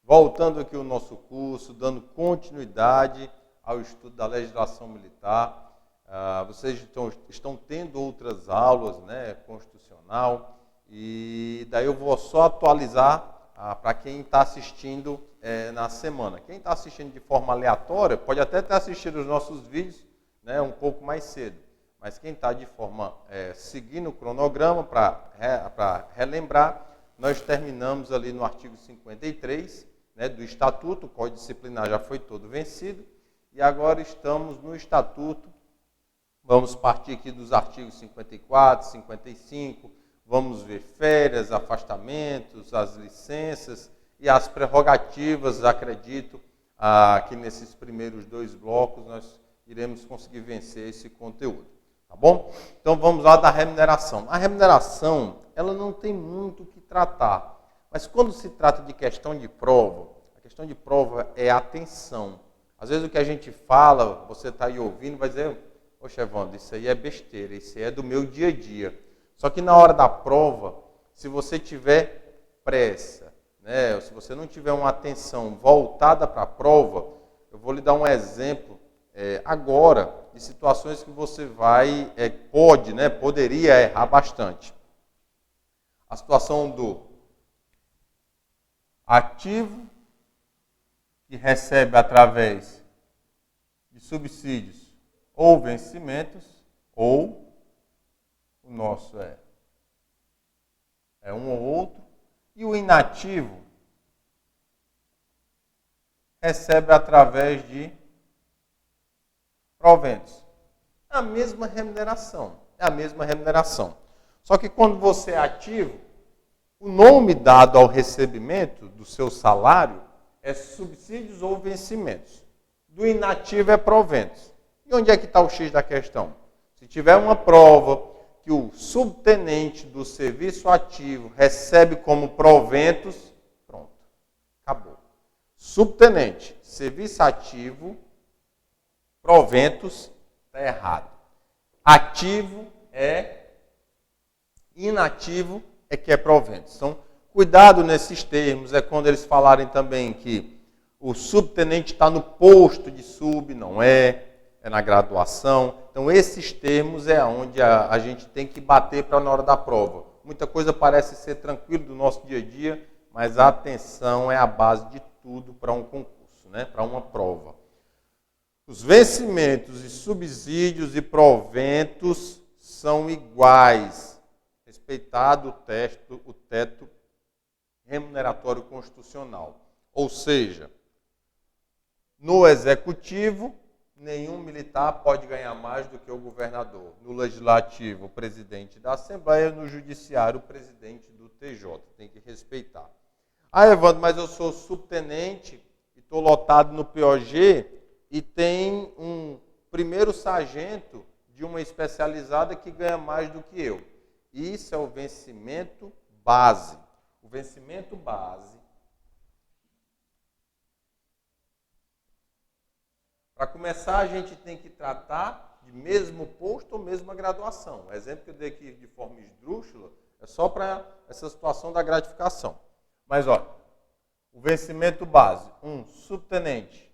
voltando aqui o nosso curso, dando continuidade ao estudo da legislação militar. Vocês estão tendo outras aulas, né, constitucional, e daí eu vou só atualizar para quem está assistindo na semana. Quem está assistindo de forma aleatória pode até ter assistido os nossos vídeos, né, um pouco mais cedo. Mas quem está de forma seguindo o cronograma, para relembrar, nós terminamos ali no artigo 53, né, do Estatuto. O Código Disciplinar já foi todo vencido, e agora estamos no Estatuto. Vamos partir aqui dos artigos 54, 55, vamos ver férias, afastamentos, as licenças e as prerrogativas. Acredito que nesses primeiros 2 blocos nós iremos conseguir vencer esse conteúdo. Tá bom? Então vamos lá da remuneração. A remuneração, ela não tem muito o que tratar. Mas quando se trata de questão de prova, a questão de prova é atenção. Às vezes o que a gente fala, você está aí ouvindo, vai dizer: poxa, Evandro, isso aí é besteira, isso aí é do meu dia a dia. Só que na hora da prova, se você tiver pressa, né, se você não tiver uma atenção voltada para a prova, eu vou lhe dar um exemplo agora de situações que você poderia errar bastante. A situação do ativo que recebe através de subsídios ou vencimentos, ou o nosso é um ou outro, e o inativo recebe através de proventos. É a mesma remuneração, Só que quando você é ativo, o nome dado ao recebimento do seu salário é subsídios ou vencimentos. Do inativo é proventos. E onde é que está o X da questão? Se tiver uma prova que o subtenente do serviço ativo recebe como proventos, pronto, acabou. Subtenente, serviço ativo, proventos, está errado. Ativo inativo é que é proventos. Então, cuidado nesses termos. É quando eles falarem também que o subtenente está no posto de sub, não é na graduação. Então, esses termos é onde a gente tem que bater para na hora da prova. Muita coisa parece ser tranquilo do nosso dia a dia, mas a atenção é a base de tudo para um concurso, né? Para uma prova. Os vencimentos e subsídios e proventos são iguais, respeitado o teto remuneratório constitucional. Ou seja, no executivo, nenhum militar pode ganhar mais do que o governador. No legislativo, o presidente da Assembleia. No judiciário, o presidente do TJ. Tem que respeitar. Evandro, mas eu sou subtenente e estou lotado no POG e tem um primeiro sargento de uma especializada que ganha mais do que eu. Isso é o vencimento base. O vencimento base, para começar, a gente tem que tratar de mesmo posto ou mesma graduação. O exemplo que eu dei aqui de forma esdrúxula é só para essa situação da gratificação. Mas, olha, o vencimento base, um subtenente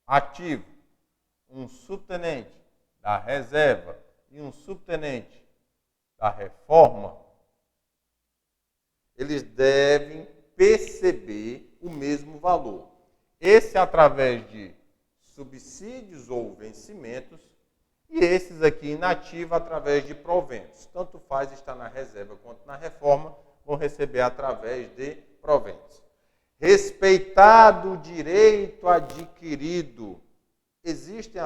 ativo, um subtenente da reserva e um subtenente da reforma, eles devem perceber o mesmo valor. Esse através de subsídios ou vencimentos, e esses aqui inativos através de proventos. Tanto faz estar na reserva quanto na reforma, vão receber através de proventos. Respeitado o direito adquirido. Existem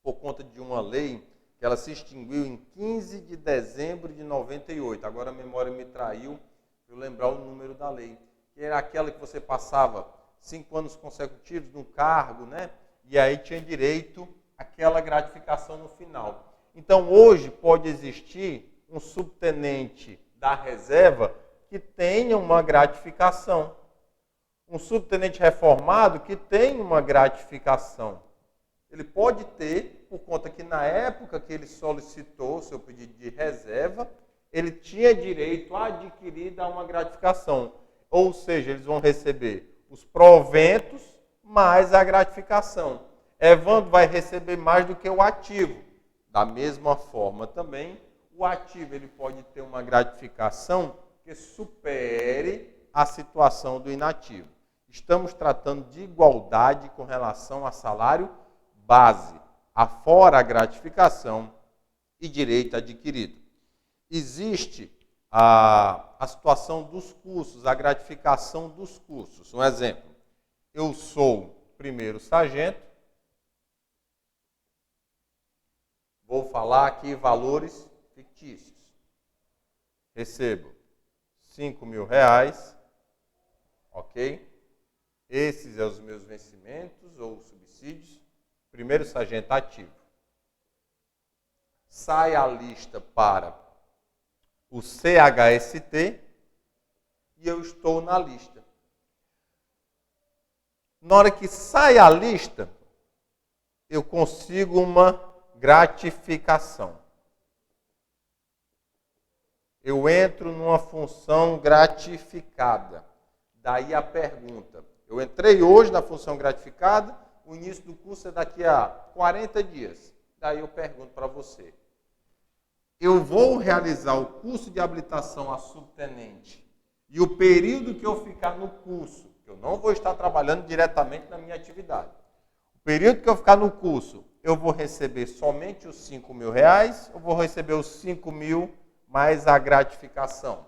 por conta de uma lei que ela se extinguiu em 15 de dezembro de 98. Agora a memória me traiu, eu lembrar o número da lei. Que era aquela que você passava 5 anos consecutivos no cargo, né? E aí tinha direito àquela gratificação no final. Então hoje pode existir um subtenente da reserva que tenha uma gratificação. Um subtenente reformado que tenha uma gratificação. Ele pode ter, por conta que na época que ele solicitou o seu pedido de reserva, ele tinha direito adquirido a uma gratificação. Ou seja, eles vão receber os proventos mais a gratificação. Evandro vai receber mais do que o ativo. Da mesma forma também, o ativo ele pode ter uma gratificação que supere a situação do inativo. Estamos tratando de igualdade com relação a salário base, afora a gratificação e direito adquirido. Existe a situação dos custos, a gratificação dos custos. Um exemplo, eu sou primeiro sargento, vou falar aqui valores fictícios. Recebo R$5.000, ok? Esses são os meus vencimentos ou subsídios. Primeiro sargento ativo. Sai a lista para o CHST e eu estou na lista. Na hora que sai a lista, eu consigo uma gratificação. Eu entro numa função gratificada. Daí a pergunta. Eu entrei hoje na função gratificada, o início do curso é daqui a 40 dias. Daí eu pergunto para você. Eu vou realizar o curso de habilitação a subtenente e o período que eu ficar no curso, eu não vou estar trabalhando diretamente na minha atividade. O período que eu ficar no curso, eu vou receber somente os R$5.000 ou vou receber os 5.000 mais a gratificação?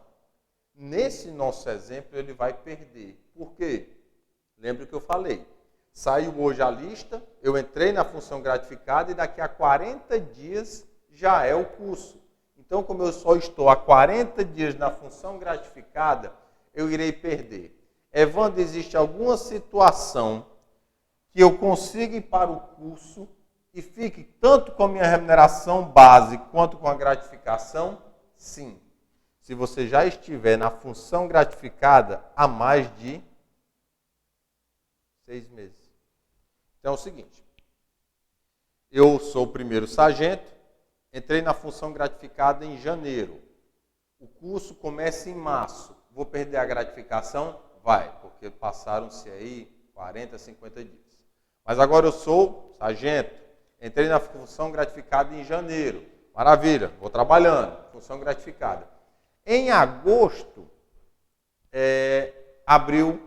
Nesse nosso exemplo, ele vai perder. Por quê? Lembra que eu falei. Saiu hoje a lista, eu entrei na função gratificada e daqui a 40 dias já é o curso. Então, como eu só estou há 40 dias na função gratificada, eu irei perder. Evandro, existe alguma situação que eu consiga ir para o curso e fique tanto com a minha remuneração base quanto com a gratificação? Sim. Se você já estiver na função gratificada há mais de 6 meses. Então é o seguinte, eu sou o primeiro sargento, entrei na função gratificada em janeiro. O curso começa em março. Vou perder a gratificação? Vai, porque passaram-se aí 40, 50 dias. Mas agora eu sou sargento, entrei na função gratificada em janeiro. Maravilha, vou trabalhando, função gratificada. Em agosto, abriu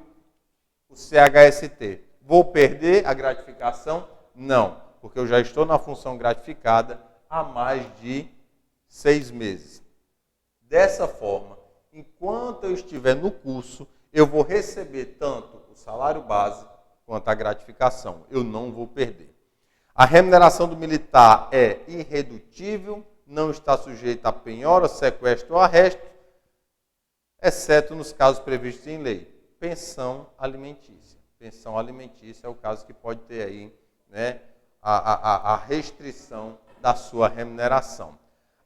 o CHST. Vou perder a gratificação? Não, porque eu já estou na função gratificada há mais de 6 meses. Dessa forma, enquanto eu estiver no curso, eu vou receber tanto o salário base quanto a gratificação. Eu não vou perder. A remuneração do militar é irredutível, não está sujeita a penhora, sequestro ou arresto, exceto nos casos previstos em lei. Pensão alimentícia. Pensão alimentícia é o caso que pode ter aí, né, a restrição da sua remuneração.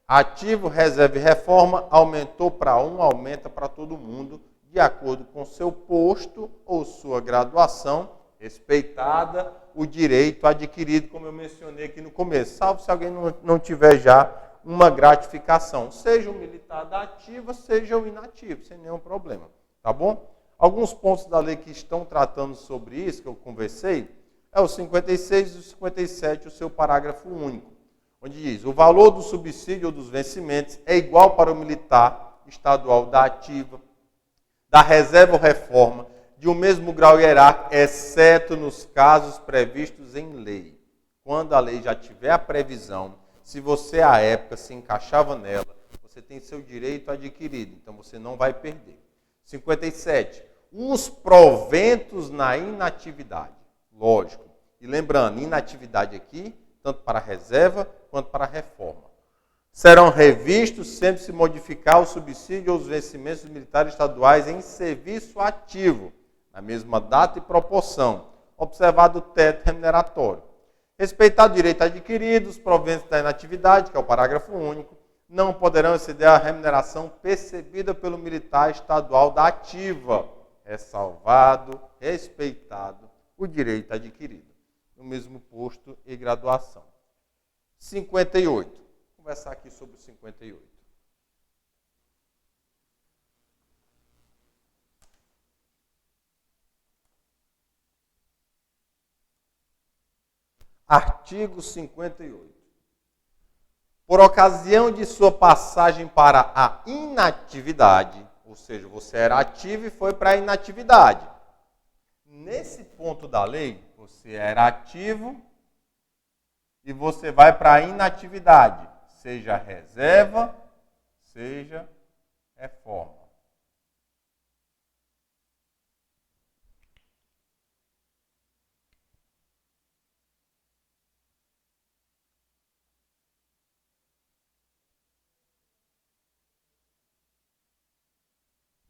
Ativo, reserva e reforma aumentou para um, aumenta para todo mundo, de acordo com seu posto ou sua graduação, respeitada o direito adquirido, como eu mencionei aqui no começo, salvo se alguém não tiver já uma gratificação, seja o militar da ativa, seja o inativo, sem nenhum problema, tá bom? Alguns pontos da lei que estão tratando sobre isso, que eu conversei, é o 56 e o 57, o seu parágrafo único, onde diz, o valor do subsídio ou dos vencimentos é igual para o militar estadual da ativa, da reserva ou reforma, de um mesmo grau hierárquico, exceto nos casos previstos em lei. Quando a lei já tiver a previsão, se você à época se encaixava nela, você tem seu direito adquirido, então você não vai perder. 57. Os proventos na inatividade. Lógico. E lembrando, inatividade aqui, tanto para a reserva quanto para a reforma. Serão revistos sempre se modificar o subsídio ou os vencimentos dos militares estaduais em serviço ativo, na mesma data e proporção, observado o teto remuneratório. Respeitado o direito adquirido, os proventos da inatividade, que é o parágrafo único, não poderão exceder a remuneração percebida pelo militar estadual da ativa, ressalvado, respeitado o direito adquirido, no mesmo posto e graduação. 58. Vou conversar aqui sobre o 58. Artigo 58. Por ocasião de sua passagem para a inatividade, ou seja, você era ativo e foi para a inatividade. Nesse ponto da lei, você era ativo e você vai para a inatividade, seja reserva, seja reforma.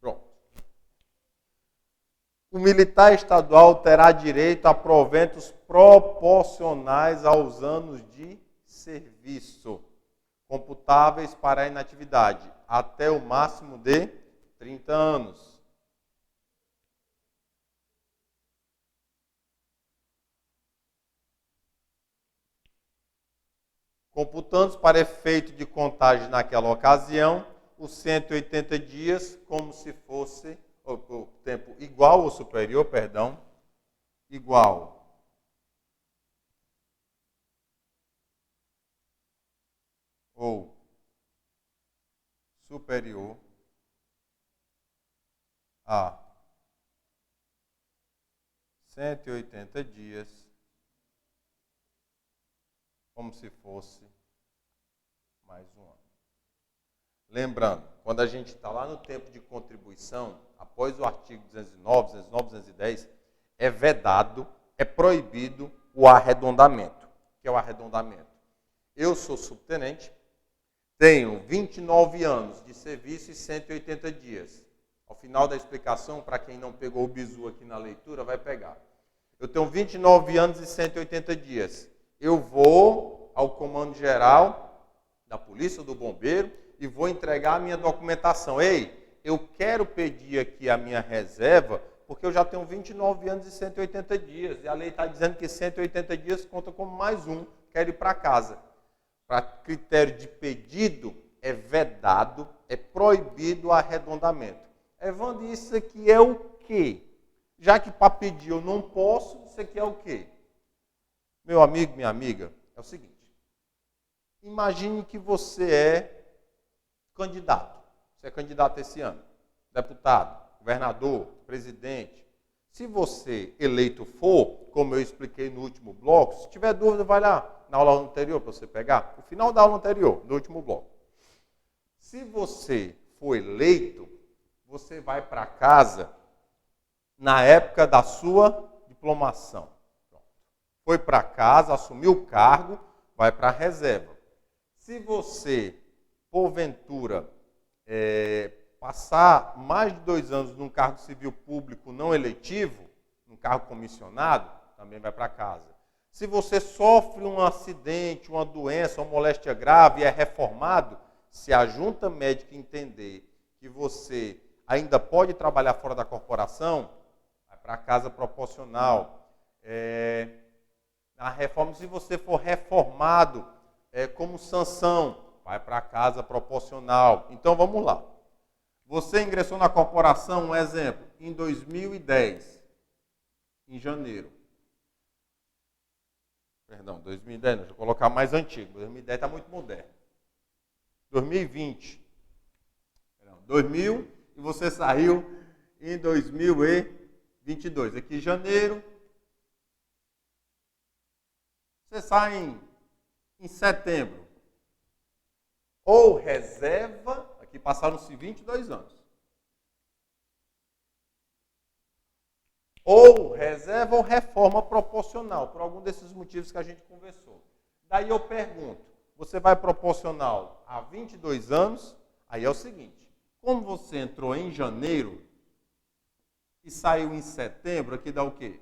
Pronto. O militar estadual terá direito a proventos proporcionais aos anos de serviço, computáveis para a inatividade, até o máximo de 30 anos. Computando para efeito de contagem naquela ocasião, os 180 dias como se fosse o tempo igual ou superior, igual ou superior a 180 dias, como se fosse mais um ano. Lembrando, quando a gente está lá no tempo de contribuição, após o artigo 209, 209, 210, é vedado, é proibido o arredondamento. O que é o arredondamento? Eu sou subtenente, tenho 29 anos de serviço e 180 dias. Ao final da explicação, para quem não pegou o bizu aqui na leitura, vai pegar. Eu tenho 29 anos e 180 dias. Eu vou ao comando geral da polícia ou do bombeiro e vou entregar a minha documentação. Ei, eu quero pedir aqui a minha reserva porque eu já tenho 29 anos e 180 dias. E a lei está dizendo que 180 dias conta como mais um, quero ir para casa. Para critério de pedido, é vedado, é proibido o arredondamento. Evandro, isso aqui é o quê? Já que para pedir eu não posso, isso aqui é o quê? Meu amigo, minha amiga, é o seguinte. Imagine que você é candidato. Você é candidato esse ano. Deputado, governador, presidente. Se você eleito for, como eu expliquei no último bloco, se tiver dúvida, vai lá na aula anterior para você pegar. No final da aula anterior, no último bloco. Se você for eleito, você vai para casa na época da sua diplomação. Foi para casa, assumiu o cargo, vai para a reserva. Se você, porventura, passar mais de 2 anos num cargo civil público não eletivo, num cargo comissionado, também vai para casa. Se você sofre um acidente, uma doença, uma moléstia grave e é reformado, se a junta médica entender que você ainda pode trabalhar fora da corporação, vai para casa proporcional. A reforma, se você for reformado como sanção, vai para casa proporcional. Então, vamos lá. Você ingressou na corporação, um exemplo, em 2010, em janeiro. Perdão, 2010, não, deixa eu colocar mais antigo. 2010 está muito moderno. 2020. Perdão, 2000 e você saiu em 2022. Aqui, janeiro. Você sai em setembro. Ou reserva, aqui passaram-se 22 anos. Ou reserva ou reforma proporcional, por algum desses motivos que a gente conversou. Daí eu pergunto, você vai proporcional a 22 anos? Aí é o seguinte, como você entrou em janeiro e saiu em setembro, aqui dá o quê?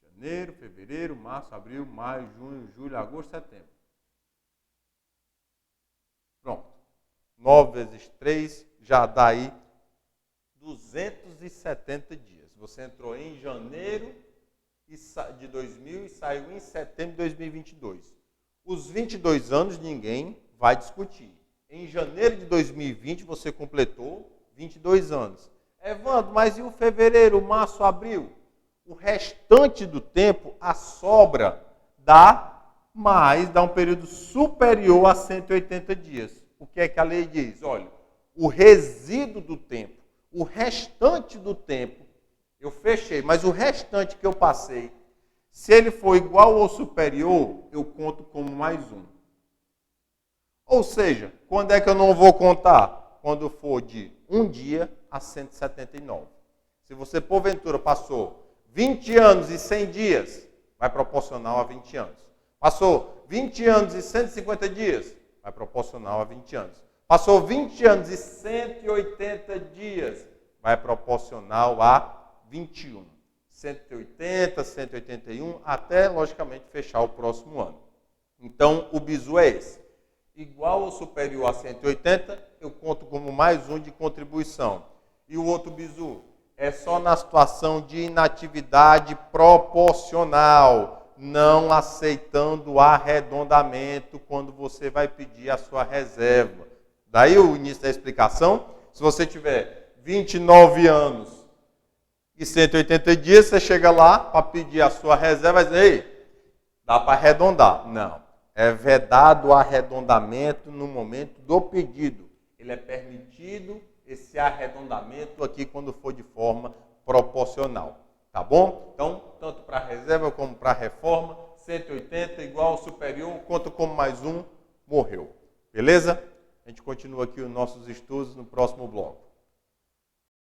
Janeiro, fevereiro, março, abril, maio, junho, julho, agosto, setembro. Pronto. 9 vezes 3 já dá aí 270 dias. Você entrou em janeiro de 2000 e saiu em setembro de 2022. Os 22 anos ninguém vai discutir. Em janeiro de 2020 você completou 22 anos. Evandro, mas e o fevereiro, março, abril? O restante do tempo, a sobra, dá mas dá um período superior a 180 dias. O que é que a lei diz? Olha, o resíduo do tempo, o restante do tempo, eu fechei, mas o restante que eu passei, se ele for igual ou superior, eu conto como mais um. Ou seja, quando é que eu não vou contar? Quando for de 1 dia a 179. Se você, porventura, passou 20 anos e 100 dias, vai proporcional a 20 anos. Passou 20 anos e 150 dias, vai proporcional a 20 anos. Passou 20 anos e 180 dias, vai proporcional a 21. 180, 181, até, logicamente, fechar o próximo ano. Então, o bizu é esse. Igual ou superior a 180, eu conto como mais um de contribuição. E o outro bizu é só na situação de inatividade proporcional, não aceitando arredondamento quando você vai pedir a sua reserva. Daí o início da explicação. Se você tiver 29 anos e 180 dias, você chega lá para pedir a sua reserva e diz, ei, dá para arredondar. Não. É vedado o arredondamento no momento do pedido. Ele é permitido esse arredondamento aqui quando for de forma proporcional. Tá bom? Então, tanto para a reserva como para a reforma, 180 igual ao superior, conta como mais um, morreu. Beleza? A gente continua aqui os nossos estudos no próximo bloco.